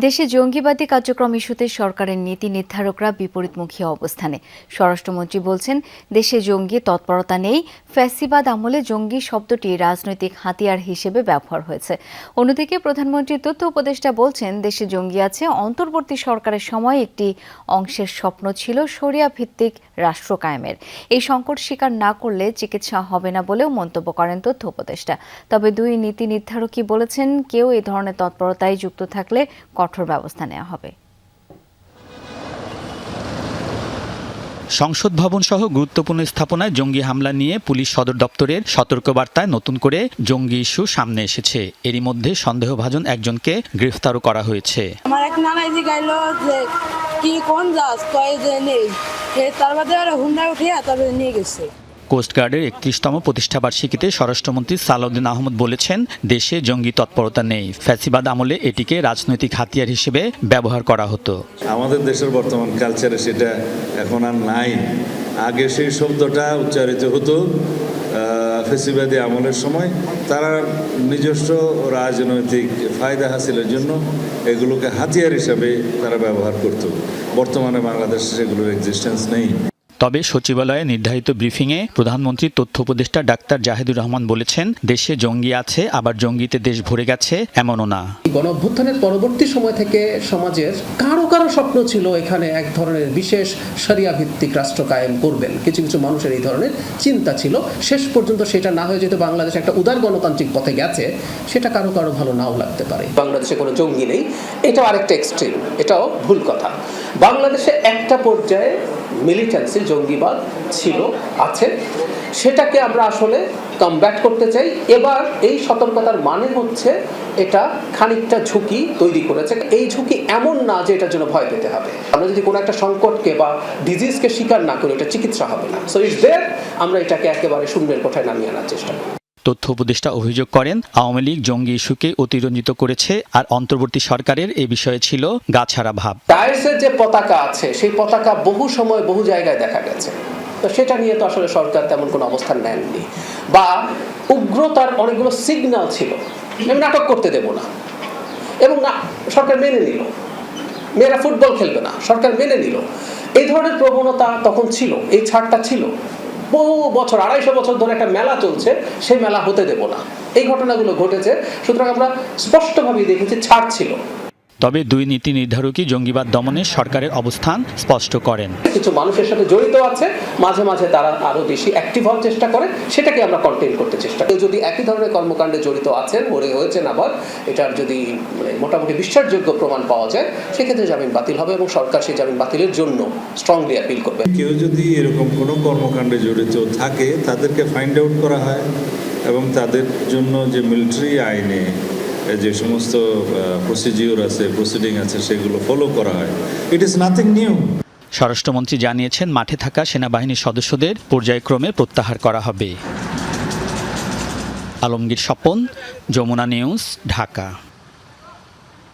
দেশে জঙ্গিবাদী কার্যক্রম ইস্যুতে সরকারের নীতি নির্ধারকরা বিপরীতমুখী অবস্থানে। স্বরাষ্ট্রমন্ত্রী বলছেন, দেশে জঙ্গি তৎপরতা নেই, ফ্যাসিবাদ আমলে জঙ্গি শব্দটি রাজনৈতিক হাতিয়ার হিসেবে ব্যবহার হয়েছে। অন্যদিকে প্রধানমন্ত্রীর তথ্য উপদেষ্টা বলছেন, দেশে জঙ্গি আছে, অন্তর্বর্তী সরকারের সময় একটি অংশের স্বপ্ন ছিল শরিয়া ভিত্তিক রাষ্ট্র কায়েমের। এই সংকট স্বীকার না করলে চিকিৎসা হবে না বলেও মন্তব্য করেন তথ্য উপদেষ্টা। তবে দুই নীতি নির্ধারকই বলেছেন, কেউ এই ধরনের তৎপরতায় যুক্ত থাকলে কঠোর ব্যবস্থা নেওয়া হবে। সংসদ ভবন সহ গুরুত্বপূর্ণ স্থাপনায় জঙ্গি হামলা নিয়ে পুলিশ সদর দপ্তরের সতর্কবার্তায় নতুন করে জঙ্গি ইস্যু সামনে এসেছে। এরই মধ্যে সন্দেহভাজন একজনকে গ্রেফতারও করা হয়েছে। আমার এক নানাই জিগাইল যে কি কোন যাস কয় যে নেই, তার বাদে আর হুন্ডা উঠিয়া তবে নিয়ে গেছে। কোস্টগার্ডের ৩১তম প্রতিষ্ঠাবার্ষিকীতে স্বরাষ্ট্রমন্ত্রী সালাউদ্দিন আহমদ বলেছেন, দেশে জঙ্গি তৎপরতা নেই, ফ্যাসিবাদ আমলে এটিকে রাজনৈতিক হাতিয়ার হিসেবে ব্যবহার করা হতো। আমাদের দেশের বর্তমান কালচারে সেটা এখন আর নাই। আগে সেই শব্দটা উচ্চারিত হতো ফ্যাসিবাদী আমলের সময়। তারা নিজস্ব রাজনৈতিক ফায়দা হাসিলের জন্য এগুলোকে হাতিয়ার হিসাবে তারা ব্যবহার করত। বর্তমানে বাংলাদেশে সেগুলোর এক্সিস্টেন্স নেই। তবে সচিবালয়ে নির্ধারিত ব্রিফিংয়ে প্রধানমন্ত্রীর তথ্য উপদেষ্টা ডাক্তার জাহিদুর রহমান বলেছেন, দেশে জঙ্গি আছে, আবার জঙ্গিতে দেশ ভরে গেছে এমনও না। গণঅভ্যুত্থানের পরবর্তী সময় থেকে সমাজের কারো স্বপ্ন ছিল এখানে এক ধরনের বিশেষ শরিয়া ভিত্তিক রাষ্ট্র কায়েম করবেন। কিছু কিছু মানুষের এই ধরনের চিন্তা ছিল। শেষ পর্যন্ত সেটা না হয়ে যেহেতু বাংলাদেশ একটা উদার গণতান্ত্রিক পথে গেছে, সেটা কারো ভালো নাও লাগতে পারে। বাংলাদেশে কোনো জঙ্গি নেই, এটাও আরেকটা এক্সট্রিম, এটাও ভুল কথা। বাংলাদেশে একটা পর্যায়ে মিলিটেন্সি জঙ্গিবাদ ছিল, আছে, সেটাকে আমরা আসলে কমব্যাট করতে চাই। এবার এই সতর্কতার মানে হচ্ছে এটা খানিকটা ঝুঁকি তৈরি করেছে। এই ঝুঁকি এমন না যে এটার জন্য ভয় পেতে হবে। আমরা যদি কোনো একটা সংকটকে বা ডিজিজকে স্বীকার না করি, এটা চিকিৎসা হবে না। সো ইটস দেয়ার, আমরা এটাকে একেবারে শূন্যের কোঠায় নামিয়ে আনার চেষ্টা করি। তথ্য উপদেষ্টা অভিযোগ করেন, আওয়ামী লীগ জঙ্গি ইস্যুকে অতিরঞ্জিত করেছে, আর অন্তর্বর্তী সরকারের এ বিষয়ে ছিল গাছাড়া ভাব। ডায়াসের যে পতাকা আছে, সেই পতাকা বহু সময় বহু জায়গায় দেখা গেছে, তো সেটা নিয়ে তো আসলে সরকার তেমন কোনো অবস্থান নেননি। বা উগ্রতার অনেকগুলো সিগন্যাল ছিল, আমি নাটক করতে দেব না, এবং না সরকার মেনে নিল। মেয়েরা ফুটবল খেলবে না, সরকার মেনে নিল। এই ধরনের প্রবণতা তখন ছিল, এই ছাড়টা ছিল। বহু বছর, ২৫০ বছর ধরে একটা মেলা চলছে, সেই মেলা হতে দেব না। এই ঘটনাগুলো ঘটেছে, সুতরাং আমরা স্পষ্টভাবেই দেখেছি ছাড় ছিল। তবে দুই নীতি নির্ধারকই জঙ্গিবাদ দমনে সরকারের অবস্থান স্পষ্ট করেন। কিছু মানুষের সাথে জড়িত আছে, মাঝে মাঝে তারা আরো বেশি অ্যাক্টিভ হওয়ার চেষ্টা করে, সেটাকে আমরা কন্টেইন করতে চেষ্টা করি। যদি একই ধরনের কর্মকাণ্ডে জড়িত আছেন, মরে হয়েছেন, আবার এটার যদি মোটামুটি বিশ্বাসযোগ্য প্রমাণ পাওয়া যায়, সেক্ষেত্রে জামিন বাতিল হবে এবং সরকার সেই জামিন বাতিলের জন্য স্ট্রংলি অ্যাপিল করবে। কেউ যদি এরকম কোনো কর্মকাণ্ডে জড়িত থাকে, তাদেরকে ফাইন্ড আউট করা হয় এবং তাদের জন্য যে মিলিটারি আইনে যে সমস্ত প্রসিডিউর আছে, প্রসিডিং আছে, সেগুলো ফলো করা হয়। It is nothing new. স্বরাষ্ট্রমন্ত্রী জানিয়েছেন, মাঠে থাকা সেনাবাহিনীর সদস্যদের পর্যায়ক্রমে প্রত্যাহার করা হবে। আলমগীর স্বপন, যমুনা নিউজ, ঢাকা।